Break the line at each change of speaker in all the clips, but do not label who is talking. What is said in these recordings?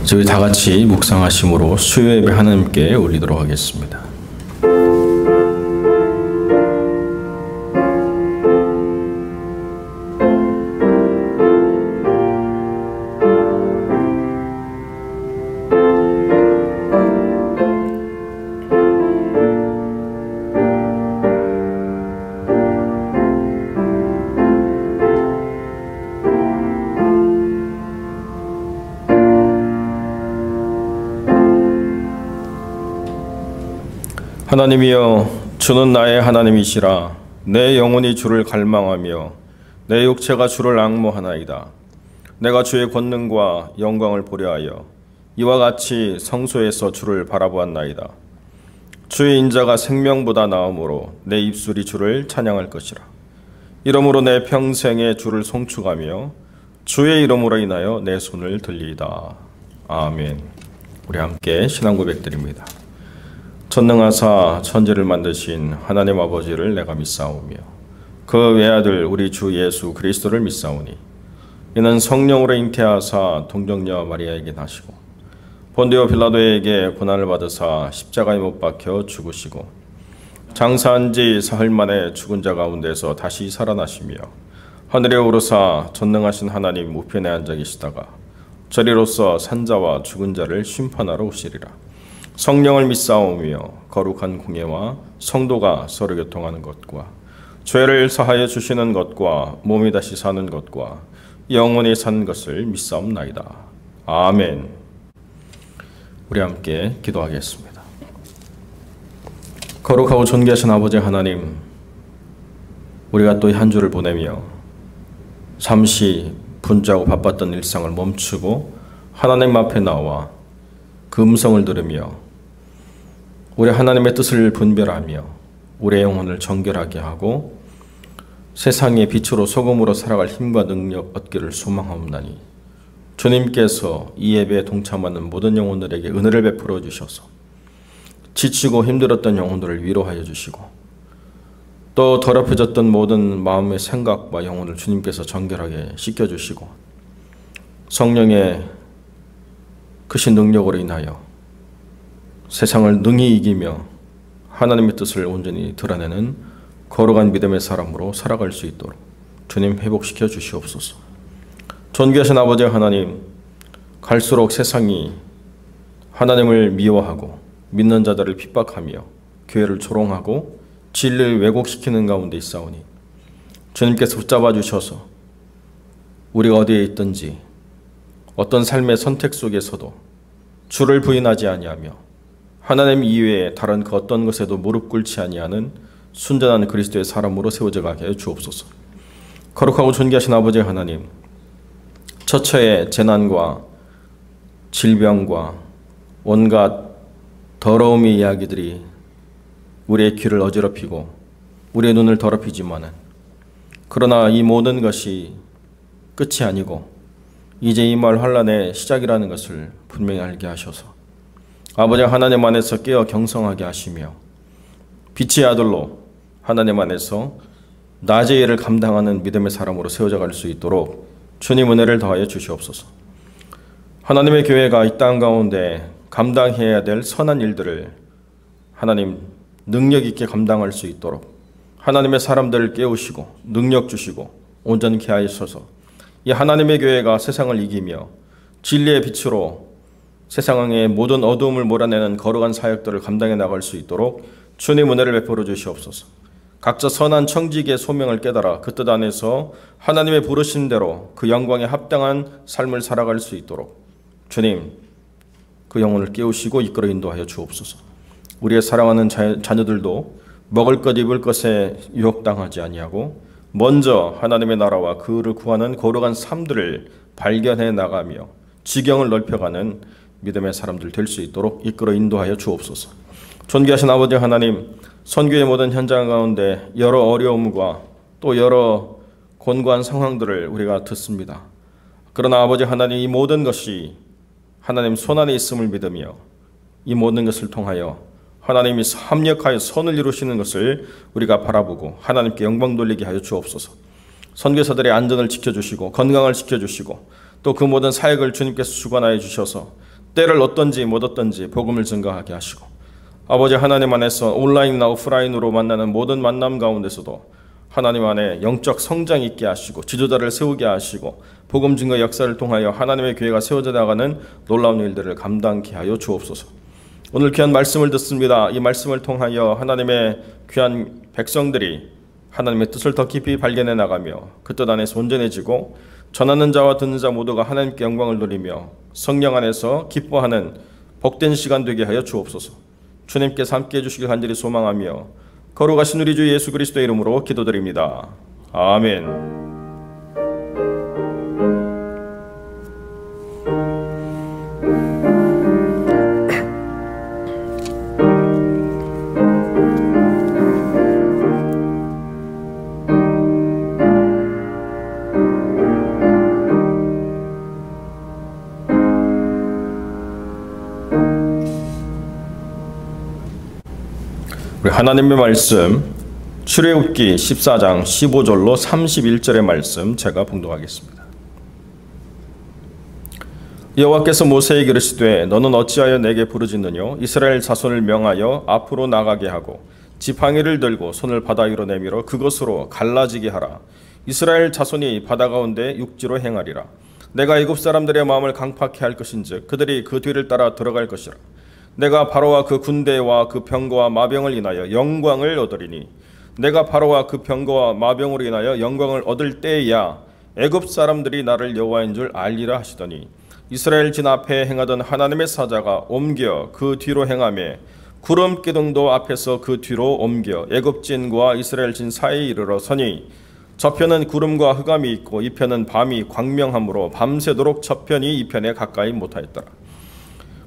저희 다 같이 묵상하심으로 수요 예배 하나님께 올리도록 하겠습니다. 하나님이여, 주는 나의 하나님이시라. 내 영혼이 주를 갈망하며 내 육체가 주를 앙모하나이다. 내가 주의 권능과 영광을 보려 하여 이와 같이 성소에서 주를 바라보았나이다. 주의 인자가 생명보다 나음으로 내 입술이 주를 찬양할 것이라. 이러므로 내 평생에 주를 송축하며 주의 이름으로 인하여 내 손을 들리이다. 아멘. 우리 함께 신앙 고백드립니다. 전능하사 천지를 만드신 하나님 아버지를 내가 믿사오며 그 외아들 우리 주 예수 그리스도를 믿사오니 이는 성령으로 잉태하사 동정녀 마리아에게 나시고 본디오 빌라도에게 고난을 받으사 십자가에 못 박혀 죽으시고 장사한 지 사흘 만에 죽은 자 가운데서 다시 살아나시며 하늘에 오르사 전능하신 하나님 우편에 앉아 계시다가 저리로서 산자와 죽은 자를 심판하러 오시리라. 성령을 믿사오며 거룩한 공예와 성도가 서로 교통하는 것과 죄를 사하여 주시는 것과 몸이 다시 사는 것과 영원히 사는 것을 믿사옵나이다. 아멘. 우리 함께 기도하겠습니다. 거룩하고 존귀하신 아버지 하나님, 우리가 또 한 주를 보내며 잠시 분주하고 바빴던 일상을 멈추고 하나님 앞에 나와 그 음성을 들으며 우리 하나님의 뜻을 분별하며 우리의 영혼을 정결하게 하고 세상의 빛으로 소금으로 살아갈 힘과 능력 얻기를 소망하옵나니 주님께서 이 예배에 동참하는 모든 영혼들에게 은혜를 베풀어 주셔서 지치고 힘들었던 영혼들을 위로하여 주시고 또 더럽혀졌던 모든 마음의 생각과 영혼을 주님께서 정결하게 씻겨주시고 성령의 크신 능력으로 인하여 세상을 능히 이기며 하나님의 뜻을 온전히 드러내는 거룩한 믿음의 사람으로 살아갈 수 있도록 주님 회복시켜 주시옵소서. 존귀하신 아버지 하나님, 갈수록 세상이 하나님을 미워하고 믿는 자들을 핍박하며 교회를 조롱하고 진리를 왜곡시키는 가운데 있사오니 주님께서 붙잡아 주셔서 우리가 어디에 있든지 어떤 삶의 선택 속에서도 주를 부인하지 아니하며 하나님 이외에 다른 그 어떤 것에도 무릎 꿇지 아니하는 순전한 그리스도의 사람으로 세워져 가게 하여 주옵소서. 거룩하고 존귀하신 아버지 하나님, 처처의 재난과 질병과 온갖 더러움의 이야기들이 우리의 귀를 어지럽히고 우리의 눈을 더럽히지만은 그러나 이 모든 것이 끝이 아니고 이제 이 말 환란의 시작이라는 것을 분명히 알게 하셔서 아버지 하나님 안에서 깨어 경성하게 하시며 빛의 아들로 하나님 안에서 낮의 일을 감당하는 믿음의 사람으로 세워져 갈 수 있도록 주님 은혜를 더하여 주시옵소서. 하나님의 교회가 이 땅 가운데 감당해야 될 선한 일들을 하나님 능력 있게 감당할 수 있도록 하나님의 사람들을 깨우시고 능력 주시고 온전케 하셔서 이 하나님의 교회가 세상을 이기며 진리의 빛으로 세상의 모든 어두움을 몰아내는 거룩한 사역들을 감당해 나갈 수 있도록 주님 은혜를 베풀어 주시옵소서. 각자 선한 청지기의 소명을 깨달아 그 뜻 안에서 하나님의 부르신 대로 그 영광에 합당한 삶을 살아갈 수 있도록 주님 그 영혼을 깨우시고 이끌어 인도하여 주옵소서. 우리의 사랑하는 자녀들도 먹을 것 입을 것에 유혹당하지 아니하고 먼저 하나님의 나라와 그를 구하는 거룩한 삶들을 발견해 나가며 지경을 넓혀가는 믿음의 사람들 될 수 있도록 이끌어 인도하여 주옵소서. 존귀하신 아버지 하나님, 선교의 모든 현장 가운데 여러 어려움과 또 여러 곤고한 상황들을 우리가 듣습니다. 그러나 아버지 하나님, 이 모든 것이 하나님 손안에 있음을 믿으며 이 모든 것을 통하여 하나님이 합력하여 선을 이루시는 것을 우리가 바라보고 하나님께 영광 돌리게 하여 주옵소서. 선교사들의 안전을 지켜주시고 건강을 지켜주시고 또 그 모든 사역을 주님께서 주관하여 주셔서 때를 얻든지 못 얻든지 복음을 증거하게 하시고 아버지 하나님 안에서 온라인이나 오프라인으로 만나는 모든 만남 가운데서도 하나님 안에 영적 성장이 있게 하시고 지도자를 세우게 하시고 복음 증거 역사를 통하여 하나님의 교회가 세워져 나가는 놀라운 일들을 감당케 하여 주옵소서. 오늘 귀한 말씀을 듣습니다. 이 말씀을 통하여 하나님의 귀한 백성들이 하나님의 뜻을 더 깊이 발견해 나가며 그 뜻 안에서 온전해지고 전하는 자와 듣는 자 모두가 하나님께 영광을 누리며 성령 안에서 기뻐하는 복된 시간 되게 하여 주옵소서. 주님께서 함께해 주시길 간절히 소망하며 거룩하신 우리 주 예수 그리스도의 이름으로 기도드립니다. 아멘. 우리 하나님의 말씀 출애굽기 14장 15절로 31절의 말씀 제가 봉독하겠습니다. 여호와께서 모세에게 이르시되 너는 어찌하여 내게 부르짖느뇨? 이스라엘 자손을 명하여 앞으로 나가게 하고 지팡이를 들고 손을 바다 위로 내밀어 그것으로 갈라지게 하라. 이스라엘 자손이 바다 가운데 육지로 행하리라. 내가 애굽 사람들의 마음을 강팍케 할 것인즉 그들이 그 뒤를 따라 들어갈 것이라. 내가 바로와 그 군대와 그 병거와 마병을 인하여 영광을 얻으리니 내가 바로와 그 병거와 마병으로 인하여 영광을 얻을 때야 애굽 사람들이 나를 여호와인 줄 알리라 하시더니 이스라엘 진 앞에 행하던 하나님의 사자가 옮겨 그 뒤로 행하며 구름 기둥도 앞에서 그 뒤로 옮겨 애굽 진과 이스라엘 진 사이에 이르러 서니 저편은 구름과 흑암이 있고 이편은 밤이 광명하므로 밤새도록 저편이 이편에 가까이 못하였더라.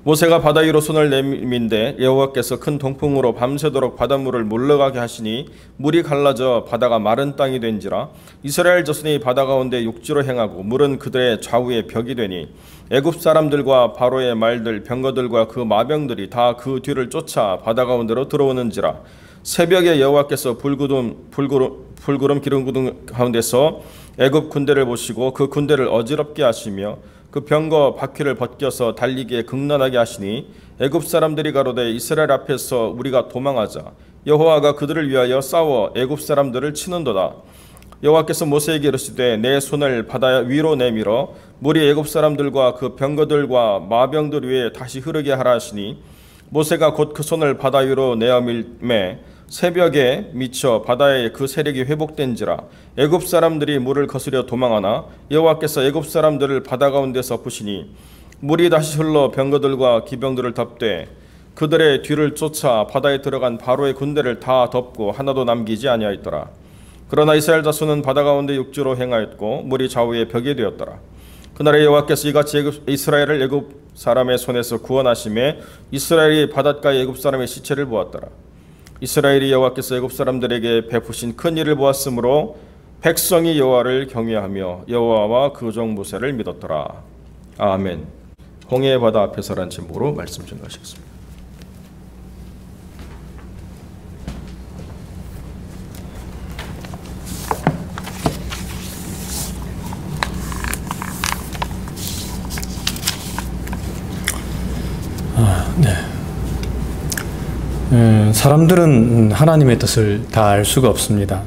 모세가 바다 위로 손을 내민데 여호와께서 큰 동풍으로 밤새도록 바닷물을 물러가게 하시니 물이 갈라져 바다가 마른 땅이 된지라. 이스라엘 자손이 바다 가운데 육지로 행하고 물은 그들의 좌우에 벽이 되니 애굽 사람들과 바로의 말들 병거들과 그 마병들이 다 그 뒤를 쫓아 바다 가운데로 들어오는지라. 새벽에 여호와께서 불구름 기름 구름 가운데서 애굽 군대를 보시고 그 군대를 어지럽게 하시며 그 병거 바퀴를 벗겨서 달리기에 극난하게 하시니 애굽 사람들이 가로되 이스라엘 앞에서 우리가 도망하자. 여호와가 그들을 위하여 싸워 애굽 사람들을 치는도다. 여호와께서 모세에게 이르시되 내 손을 바다 위로 내밀어 물이 애굽 사람들과 그 병거들과 마병들 위에 다시 흐르게 하라 하시니 모세가 곧 그 손을 바다 위로 내어 밀매 새벽에 미쳐 바다의 그 세력이 회복된지라. 애굽 사람들이 물을 거스려 도망하나 여호와께서 애굽 사람들을 바다 가운데서 푸시니 물이 다시 흘러 병거들과 기병들을 덮되 그들의 뒤를 쫓아 바다에 들어간 바로의 군대를 다 덮고 하나도 남기지 아니하였더라. 그러나 이스라엘 자손은 바다 가운데 육지로 행하였고 물이 좌우에 벽이 되었더라. 그날에 여호와께서 이같이 이스라엘을 애굽 사람의 손에서 구원하심에 이스라엘이 바닷가에 애굽 사람의 시체를 보았더라. 이스라엘이 여호와께서 애굽 사람들에게 베푸신 큰 일을 보았으므로 백성이 여호와를 경외하며 여호와와 그 종 모세를 믿었더라. 아멘. 홍해의 바다 앞에서란 제목으로 말씀 전하시겠습니다.
사람들은 하나님의 뜻을 다 알 수가 없습니다.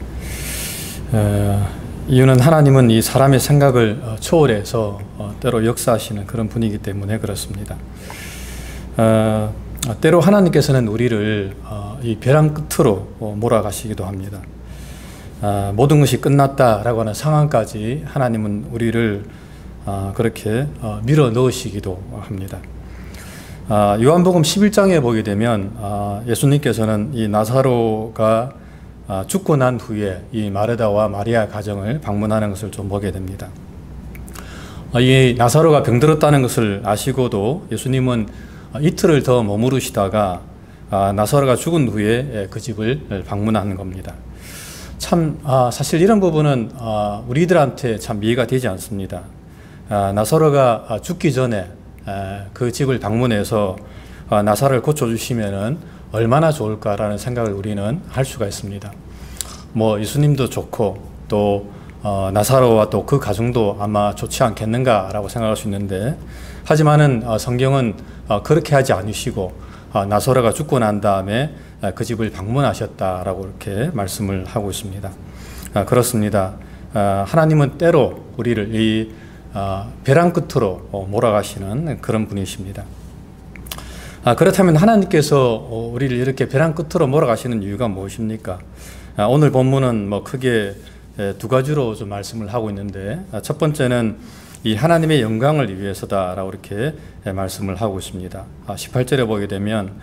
이유는 하나님은 이 사람의 생각을 초월해서 때로 역사하시는 그런 분이기 때문에 그렇습니다. 때로 하나님께서는 우리를 이 벼랑 끝으로 몰아가시기도 합니다. 모든 것이 끝났다라고 하는 상황까지 하나님은 우리를 그렇게 밀어 넣으시기도 합니다. 요한복음 11장에 보게 되면 예수님께서는 이 나사로가 죽고 난 후에 이 마르다와 마리아 가정을 방문하는 것을 좀 보게 됩니다. 이 나사로가 병들었다는 것을 아시고도 예수님은 이틀을 더 머무르시다가 나사로가 죽은 후에 그 집을 방문하는 겁니다. 참 사실 이런 부분은 우리들한테 참 이해가 되지 않습니다. 나사로가 죽기 전에 그 집을 방문해서 나사로를 고쳐주시면은 얼마나 좋을까라는 생각을 우리는 할 수가 있습니다. 뭐 예수님도 좋고 또 나사로와 또 그 가정도 아마 좋지 않겠는가라고 생각할 수 있는데, 하지만은 성경은 그렇게 하지 않으시고 나소라가 죽고 난 다음에 그 집을 방문하셨다라고 이렇게 말씀을 하고 있습니다. 그렇습니다. 하나님은 때로 우리를 이 벼랑 끝으로 몰아가시는 그런 분이십니다. 그렇다면 하나님께서 우리를 이렇게 벼랑 끝으로 몰아가시는 이유가 무엇입니까? 오늘 본문은 크게 두 가지로 좀 말씀을 하고 있는데, 첫 번째는 이 하나님의 영광을 위해서다라고 이렇게 말씀을 하고 있습니다. 18절에 보게 되면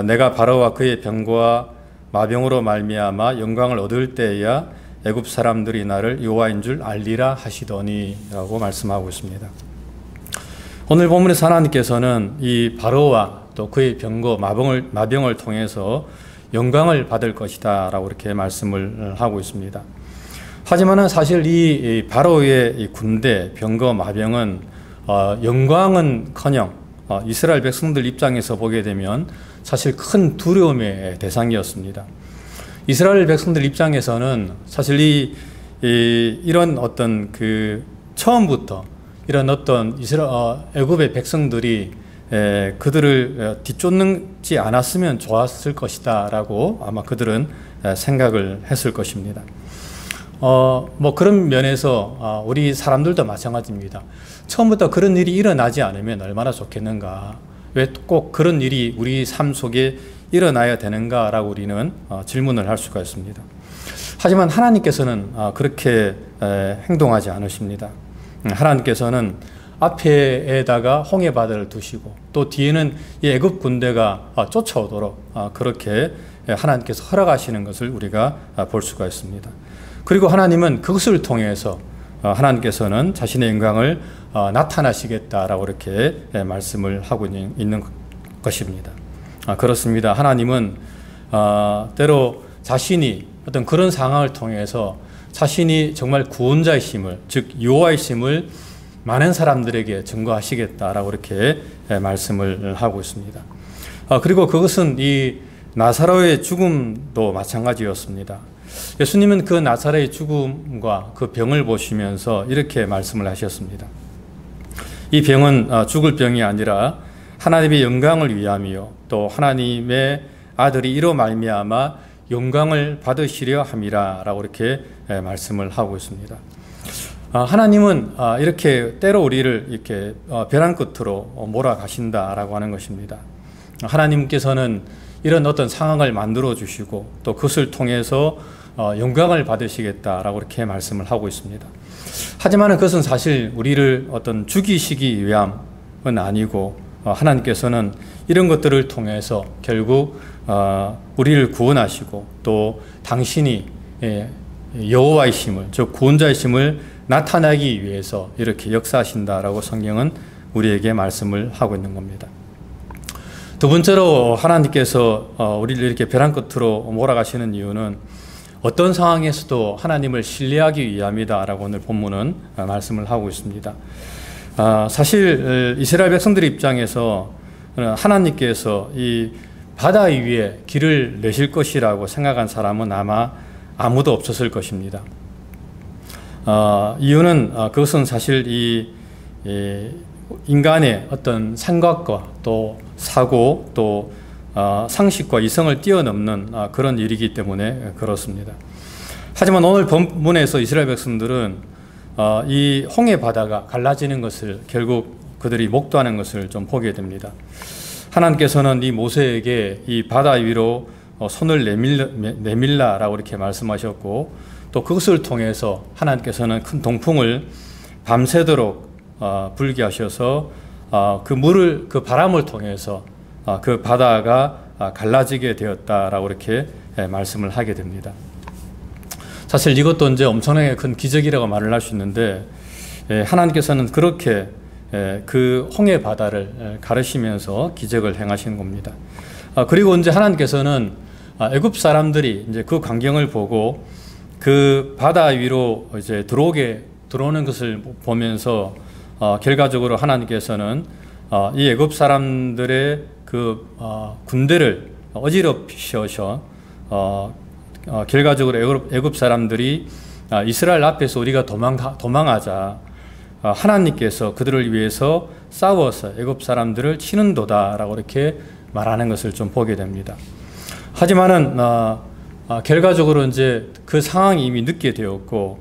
내가 바로와 그의 병과 마병으로 말미암아 영광을 얻을 때야 애굽 사람들이 나를 여호와인 줄 알리라 하시더니라고 말씀하고 있습니다. 오늘 본문에서 하나님께서는 이 바로와 또 그의 병과 마병을 통해서 영광을 받을 것이다라고 이렇게 말씀을 하고 있습니다. 하지만은 사실 이 바로의 이 군대, 병거, 마병은 영광은커녕 이스라엘 백성들 입장에서 보게 되면 사실 큰 두려움의 대상이었습니다. 이스라엘 백성들 입장에서는 사실 이런 어떤 처음부터 이런 어떤 애굽의 백성들이 그들을 뒤쫓지 않았으면 좋았을 것이다라고 아마 그들은 생각을 했을 것입니다. 그런 면에서 우리 사람들도 마찬가지입니다. 처음부터 그런 일이 일어나지 않으면 얼마나 좋겠는가, 왜 꼭 그런 일이 우리 삶 속에 일어나야 되는가라고 우리는 질문을 할 수가 있습니다. 하지만 하나님께서는 그렇게 행동하지 않으십니다. 하나님께서는 앞에다가 홍해바다를 두시고 또 뒤에는 이 애굽 군대가 쫓아오도록 그렇게 하나님께서 허락하시는 것을 우리가 볼 수가 있습니다. 그리고 하나님은 그것을 통해서 하나님께서는 자신의 영광을 나타나시겠다라고 이렇게 말씀을 하고 있는 것입니다. 그렇습니다. 하나님은 때로 자신이 어떤 그런 상황을 통해서 자신이 정말 구원자이심을, 즉 여호와이심을 많은 사람들에게 증거하시겠다라고 이렇게 말씀을 하고 있습니다. 그리고 그것은 이 나사로의 죽음도 마찬가지였습니다. 예수님은 그 나사로의 죽음과 그 병을 보시면서 이렇게 말씀을 하셨습니다. 이 병은 죽을 병이 아니라 하나님의 영광을 위함이요 또 하나님의 아들이 이로 말미암아 영광을 받으시려 함이라라고 이렇게 말씀을 하고 있습니다. 하나님은 이렇게 때로 우리를 이렇게 벼랑 끝으로 몰아가신다라고 하는 것입니다. 하나님께서는 이런 어떤 상황을 만들어 주시고 또 그것을 통해서 영광을 받으시겠다라고 이렇게 말씀을 하고 있습니다. 하지만 그것은 사실 우리를 어떤 죽이시기 위함은 아니고 하나님께서는 이런 것들을 통해서 결국 우리를 구원하시고 또 당신이 여호와이심을, 즉 구원자이심을 나타나기 위해서 이렇게 역사하신다라고 성경은 우리에게 말씀을 하고 있는 겁니다. 두 번째로 하나님께서 우리를 이렇게 벼랑 끝으로 몰아가시는 이유는 어떤 상황에서도 하나님을 신뢰하기 위함이다라고 오늘 본문은 말씀을 하고 있습니다. 사실 이스라엘 백성들 입장에서 하나님께서 이 바다 위에 길을 내실 것이라고 생각한 사람은 아마 아무도 없었을 것입니다. 이유는 그것은 사실 이 인간의 어떤 생각과 또 사고 또 상식과 이성을 뛰어넘는 그런 일이기 때문에 그렇습니다. 하지만 오늘 본문에서 이스라엘 백성들은 이 홍해 바다가 갈라지는 것을 결국 그들이 목도하는 것을 좀 보게 됩니다. 하나님께서는 이 모세에게 이 바다 위로 손을 내밀라라고 이렇게 말씀하셨고 또 그것을 통해서 하나님께서는 큰 동풍을 밤새도록 불게 하셔서 그 바람을 통해서 그 바다가 갈라지게 되었다라고 이렇게 말씀을 하게 됩니다. 사실 이것도 이제 엄청나게 큰 기적이라고 말을 할 수 있는데 하나님께서는 그렇게 그 홍해 바다를 가르시면서 기적을 행하시는 겁니다. 그리고 이제 하나님께서는 애굽 사람들이 이제 그 광경을 보고 그 바다 위로 이제 들어오는 것을 보면서 결과적으로 하나님께서는 이 애굽 사람들의 그 군대를 어지럽히셔서 결과적으로 애굽 사람들이 이스라엘 앞에서 우리가 도망하자 하나님께서 그들을 위해서 싸워서 애굽 사람들을 치는도다라고 이렇게 말하는 것을 좀 보게 됩니다. 하지만은 결과적으로 이제 그 상황이 이미 늦게 되었고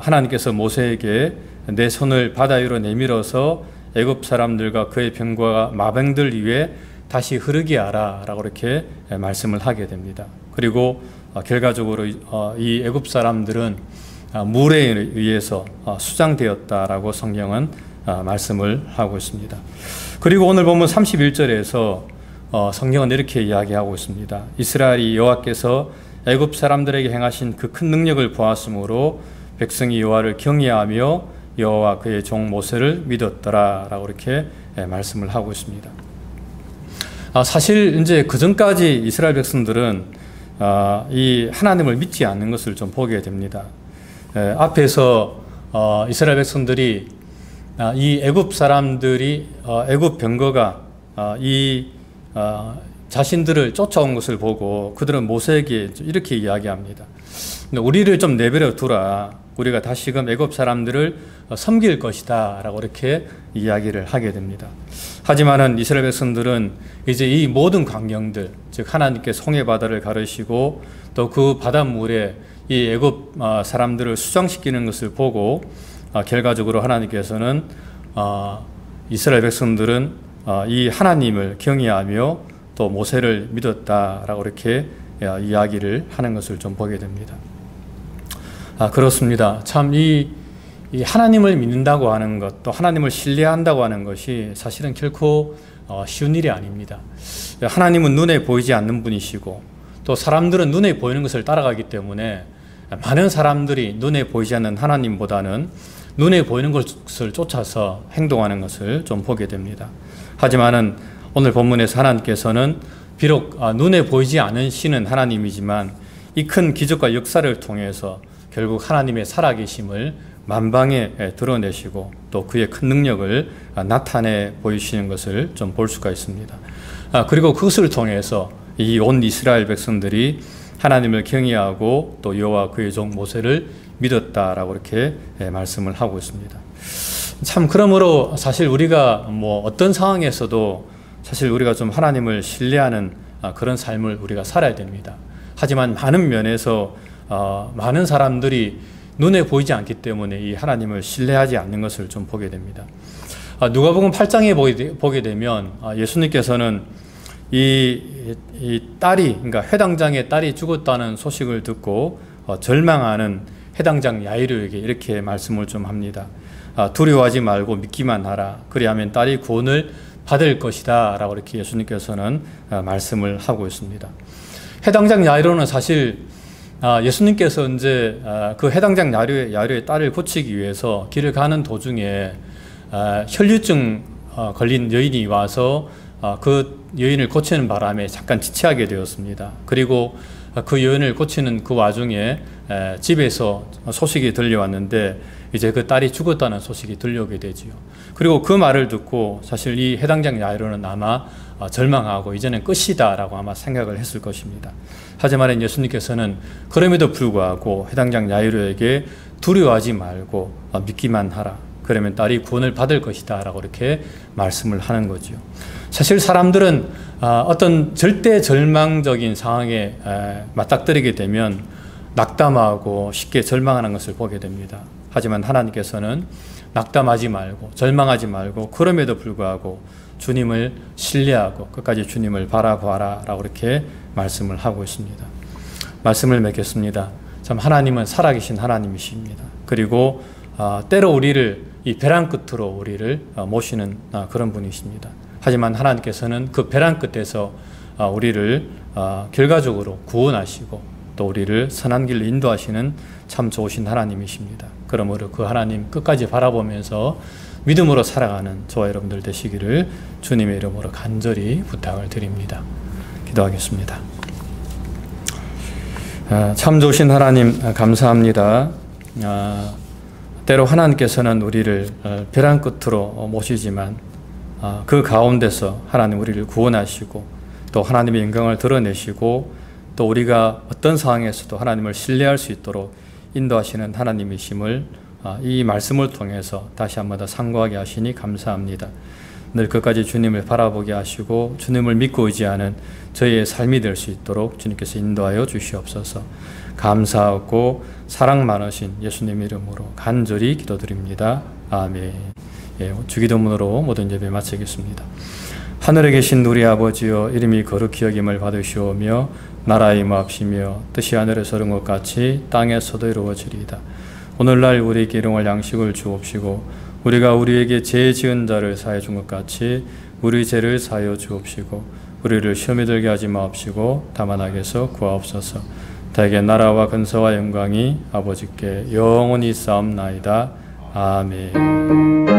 하나님께서 모세에게 내 손을 바다 위로 내밀어서 애굽 사람들과 그의 병과 마병들 위에 다시 흐르게 하라라고 이렇게 말씀을 하게 됩니다. 그리고 결과적으로 이 애굽 사람들은 물에 의해서 수장되었다라고 성경은 말씀을 하고 있습니다. 그리고 오늘 보면 31절에서 성경은 이렇게 이야기하고 있습니다. 이스라엘이 여호와께서 애굽 사람들에게 행하신 그 큰 능력을 보았으므로 백성이 여호와를 경외하며 여호와 그의 종 모세를 믿었더라라고 이렇게 말씀을 하고 있습니다. 사실 이제 그 전까지 이스라엘 백성들은 이 하나님을 믿지 않는 것을 좀 보게 됩니다. 앞에서 이스라엘 백성들이 이 애굽 사람들이 애굽 병거가 이 자신들을 쫓아온 것을 보고 그들은 모세에게 이렇게 이야기합니다. 우리를 좀 내버려 두라. 우리가 다시금 애굽 사람들을 섬길 것이다 라고 이렇게 이야기를 하게 됩니다. 하지만은 이스라엘 백성들은 이제 이 모든 광경들, 즉 하나님께서 홍해바다를 가르시고 또 그 바닷물에 이 애굽 사람들을 수장시키는 것을 보고 결과적으로 하나님께서는 이스라엘 백성들은 이 하나님을 경외하며 또 모세를 믿었다라고 이렇게 이야기를 하는 것을 좀 보게 됩니다. 그렇습니다. 참 이 하나님을 믿는다고 하는 것, 또 하나님을 신뢰한다고 하는 것이 사실은 결코 쉬운 일이 아닙니다. 하나님은 눈에 보이지 않는 분이시고 또 사람들은 눈에 보이는 것을 따라가기 때문에 많은 사람들이 눈에 보이지 않는 하나님보다는 눈에 보이는 것을 쫓아서 행동하는 것을 좀 보게 됩니다. 하지만은 오늘 본문에서 하나님께서는 비록 눈에 보이지 않으시는 하나님이지만 이 큰 기적과 역사를 통해서 결국 하나님의 살아계심을 만방에 드러내시고 또 그의 큰 능력을 나타내 보이시는 것을 좀 볼 수가 있습니다. 그리고 그것을 통해서 이 온 이스라엘 백성들이 하나님을 경외하고 또 여호와 그의 종 모세를 믿었다라고 이렇게 말씀을 하고 있습니다. 참 그러므로 사실 우리가 뭐 어떤 상황에서도 사실 우리가 좀 하나님을 신뢰하는 그런 삶을 우리가 살아야 됩니다. 하지만 많은 면에서 많은 사람들이 눈에 보이지 않기 때문에 이 하나님을 신뢰하지 않는 것을 좀 보게 됩니다. 누가복음 8장에 보게 되면 예수님께서는 이 딸이, 그러니까 회당장의 딸이 죽었다는 소식을 듣고 절망하는 회당장 야이로에게 이렇게 말씀을 좀 합니다. 두려워하지 말고 믿기만 하라. 그리하면 딸이 구원을 받을 것이다 라고 이렇게 예수님께서는 말씀을 하고 있습니다. 회당장 야이로는 사실 예수님께서 이제 그 회당장 야이로의 딸을 고치기 위해서 길을 가는 도중에 혈류증 걸린 여인이 와서 그 여인을 고치는 바람에 잠깐 지체하게 되었습니다. 그리고 그 여인을 고치는 그 와중에 집에서 소식이 들려왔는데 이제 그 딸이 죽었다는 소식이 들려오게 되지요. 그리고 그 말을 듣고 사실 이 회당장 야이로는 아마 절망하고 이제는 끝이다 라고 아마 생각을 했을 것입니다. 하지만 예수님께서는 그럼에도 불구하고 회당장 야이로에게 두려워하지 말고 믿기만 하라. 그러면 딸이 구원을 받을 것이다 라고 이렇게 말씀을 하는 거죠. 사실 사람들은 어떤 절대 절망적인 상황에 맞닥뜨리게 되면 낙담하고 쉽게 절망하는 것을 보게 됩니다. 하지만 하나님께서는 낙담하지 말고 절망하지 말고 그럼에도 불구하고 주님을 신뢰하고 끝까지 주님을 바라보아라 라고 이렇게 말씀을 하고 있습니다. 말씀을 맺겠습니다. 참 하나님은 살아계신 하나님이십니다. 그리고 때로 우리를 이 벼랑 끝으로 우리를 모시는 그런 분이십니다. 하지만 하나님께서는 그 벼랑 끝에서 우리를 결과적으로 구원하시고 또 우리를 선한 길로 인도하시는 참 좋으신 하나님이십니다. 그러므로 그 하나님 끝까지 바라보면서 믿음으로 살아가는 저와 여러분들 되시기를 주님의 이름으로 간절히 부탁을 드립니다. 기도하겠습니다. 참 좋으신 하나님 감사합니다. 때로 하나님께서는 우리를 벼랑 끝으로 모시지만 그 가운데서 하나님 우리를 구원하시고 또 하나님의 영광을 드러내시고 또 우리가 어떤 상황에서도 하나님을 신뢰할 수 있도록 인도하시는 하나님이심을 이 말씀을 통해서 다시 한번 더 상고하게 하시니 감사합니다. 늘 끝까지 주님을 바라보게 하시고 주님을 믿고 의지하는 저희의 삶이 될 수 있도록 주님께서 인도하여 주시옵소서. 감사하고 사랑 많으신 예수님 이름으로 간절히 기도드립니다. 아멘. 예, 주기도문으로 모든 예배 마치겠습니다. 하늘에 계신 우리 아버지여, 이름이 거룩히 여김을 받으시오며 나라의 임하옵시며 뜻이 하늘에서 이룬 것 같이 땅에서도 이루어지리이다. 오늘날 우리에게 일용할 양식을 주옵시고 우리가 우리에게 죄 지은 자를 사해 준 것 같이 우리 죄를 사하여 주옵시고 우리를 시험에 들게 하지 마옵시고 다만 악에서 구하옵소서. 다에게 나라와 근세와 영광이 아버지께 영원히 쌓옵나이다. 아멘.